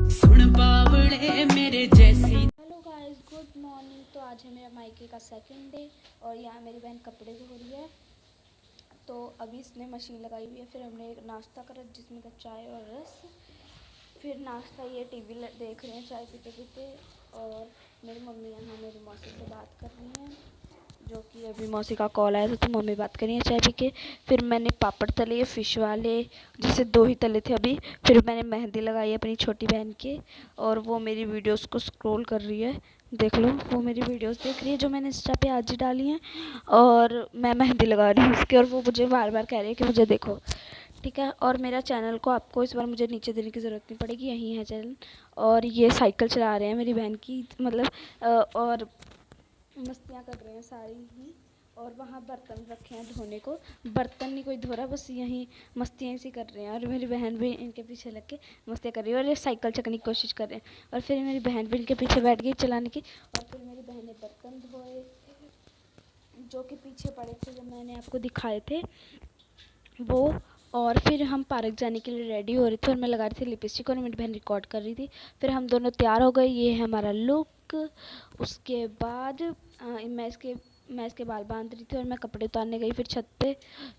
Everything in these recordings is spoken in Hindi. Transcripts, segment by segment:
सुन बावड़े मेरे जैसी। Hello guys, good morning. तो आज है मेरा मायके का सेकंड डे और यहाँ मेरी बहन कपड़े धो रही है। तो अभी इसने मशीन लगाई हुई है। फिर हमने नाश्ता करा जिसमें था चाय और रस। फिर नाश्ता ये टीवी देख रहे हैं चाय पीते पीते। और मेरी मम्मी यहाँ मेरी मौसी से बात कर रही हैं, जो कि अभी मौसी का कॉल आया था तो मम्मी बात कर रही है चाय पी के। फिर मैंने पापड़ तले फ़िश वाले, जिसे 2 ही तले थे अभी। फिर मैंने मेहंदी लगाई अपनी छोटी बहन के, और वो मेरी वीडियोस को स्क्रॉल कर रही है। देख लो, वो मेरी वीडियोस देख रही है जो मैंने इंस्टा पे आज ही डाली हैं, और मैं मेहंदी लगा रही हूँ उसके, और वो मुझे बार बार कह रही है कि मुझे देखो। ठीक है, और मेरा चैनल को आपको इस बार मुझे नीचे देने की ज़रूरत नहीं पड़ेगी, यहीं है चैनल। और ये साइकिल चला रहे हैं मेरी बहन की, मतलब और मस्तियाँ कर रहे हैं सारी ही। और वहाँ बर्तन रखे हैं धोने को, बर्तन नहीं कोई धो रहा, बस यहीं मस्तियाँ ऐसी कर रहे हैं। और मेरी बहन भी इनके पीछे लग के मस्तियाँ कर रही है, और ये साइकिल चकने की कोशिश कर रहे हैं। और फिर मेरी बहन भी इनके पीछे बैठ गई चलाने की। और फिर मेरी बहन ने बर्तन धोए जो कि पीछे पड़े थे, जो मैंने आपको दिखाए थे वो। और फिर हम पार्क जाने के लिए रेडी हो रहे थे, और मैं लगा रही थी लिपस्टिक, और मेरी बहन रिकॉर्ड कर रही थी। फिर हम दोनों तैयार हो गए, ये है हमारा लुक। उसके बाद मैं इसके बाल बांध रही थी, और मैं कपड़े उतारने गई फिर छत पे।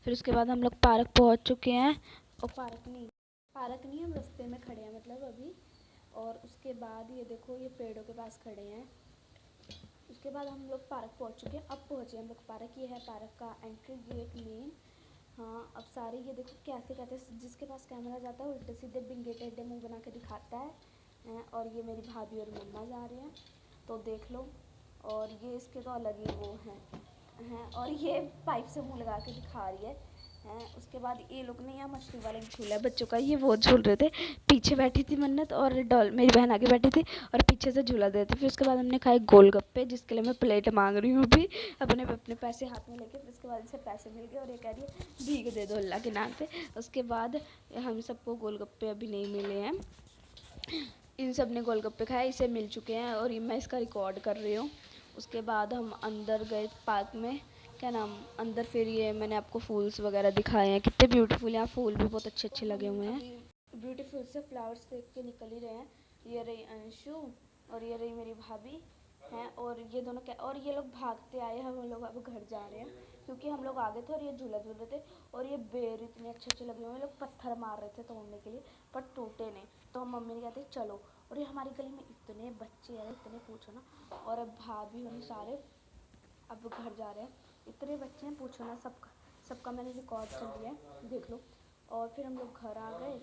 फिर उसके बाद हम लोग पार्क पहुंच चुके हैं, और पार्क नहीं हम रास्ते में खड़े हैं मतलब अभी। और उसके बाद ये देखो, ये पेड़ों के पास खड़े हैं। उसके बाद हम लोग पार्क पहुंच चुके हैं, अब पहुंचे हम लोग पार्क। ये है पार्क का एंट्री गेट मेन। हाँ, अब सारे ये देखो कैसे कहते, जिसके पास कैमरा जाता है उल्टे सीधे बिंगे टेढ़े मुँह बना के दिखाता है। और ये मेरी भाभी और मम्मा जा रहे हैं, तो देख लो। और ये इसके तो अलग ही वो हैं, और ये पाइप से मुंह लगा के दिखा रही है। उसके बाद ये लोग ने यहाँ मछली वाला झूला है बच्चों का, ये वो झूल रहे थे। पीछे बैठी थी मन्नत, और डॉल मेरी बहन आगे बैठी थी, और पीछे से झूला दे रहे थे। फिर उसके बाद हमने खाए गोलगप्पे, जिसके लिए मैं प्लेट मांग रही हूँ अभी, अपने अपने पैसे हाथ में लेके। फिर उसके बाद इसे पैसे मिल गए, और ये कह रही है भीख दे दो अल्लाह के नाम पे। उसके बाद हम सबको गोलगप्पे अभी नहीं मिले हैं, इन सब ने गोलगप्पे खाए, इसे मिल चुके हैं, और मैं इसका रिकॉर्ड कर रही हूँ। उसके बाद हम अंदर गए पार्क में, क्या नाम, अंदर। फिर ये मैंने आपको फूल्स वगैरह दिखाए हैं, कितने ब्यूटीफुल, यहाँ फूल भी बहुत अच्छे अच्छे लगे हुए हैं। ब्यूटीफुल से फ्लावर्स देख के निकल ही रहे हैं। ये रही अंशु, और ये रही मेरी भाभी हैं, और ये दोनों क्या, और ये लोग भागते आए, हम लोग अब घर जा रहे हैं, क्योंकि हम लोग आगे थे और ये झूला झूल रहे थे। और ये बेर इतने अच्छे अच्छे लगे हुए हैं, लोग पत्थर मार रहे थे तोड़ने के लिए, पर टूटे नहीं। तो हम मम्मी ने कहते चलो। और ये हमारी गली में इतने बच्चे हैं, इतने पूछो ना। और अब भाभी होने सारे अब घर जा रहे हैं, इतने बच्चे हैं पूछो ना। सबका मैंने रिकॉर्ड कर लिया है, देख लो। और फिर हम लोग घर आ गए,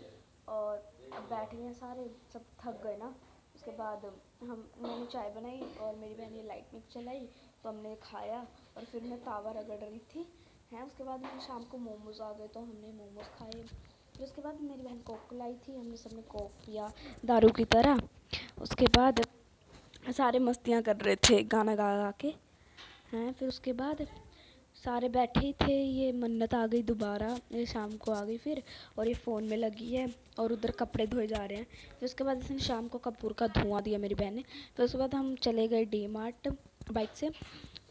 और अब बैठ गए हैं सारे, सब थक गए ना। उसके बाद मैंने चाय बनाई, और मेरी बहन ने लाइट मिक्स चलाई, तो हमने खाया। और फिर मैं तावा रगड़ रही थी उसके बाद मैंने शाम को मोमोज़ आ गए, तो हमने मोमोज़ खाए। फिर उसके बाद मेरी बहन कोक लाई थी, हमने सबने कोक पिया दारू की तरह। उसके बाद सारे मस्तियाँ कर रहे थे गाना गा गा के। फिर उसके बाद सारे बैठे ही थे, ये मन्नत आ गई दोबारा, ये शाम को आ गई फिर, और ये फ़ोन में लगी है, और उधर कपड़े धोए जा रहे हैं। फिर उसके बाद इसने शाम को कपूर का धुआं दिया मेरी बहन ने। फिर उसके बाद हम चले गए डी मार्ट बाइक से।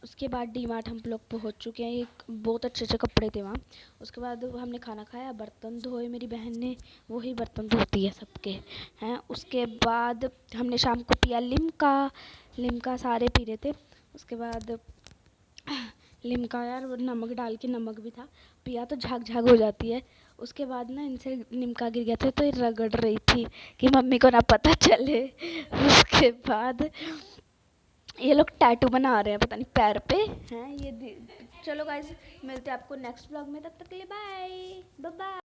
उसके बाद डी मार्ट हम लोग पहुँच चुके हैं, एक बहुत अच्छे अच्छे कपड़े थे वहाँ। उसके बाद हमने खाना खाया, बर्तन धोए मेरी बहन ने, वही बर्तन धोती है सबके। उसके बाद हमने शाम को पिया लिम्का सारे पी रहे थे। उसके बाद लिम्का यार, नमक डाल के, नमक भी था, पिया तो झाग झाग हो जाती है। उसके बाद ना इनसे लिम्का गिर गया था, तो ये रगड़ रही थी कि मम्मी को ना पता चले। उसके बाद ये लोग टैटू बना रहे हैं, पता नहीं पैर पे हैं ये। चलो गाइस, मिलते हैं आपको नेक्स्ट व्लॉग में, तब तक के लिए बाय बाय।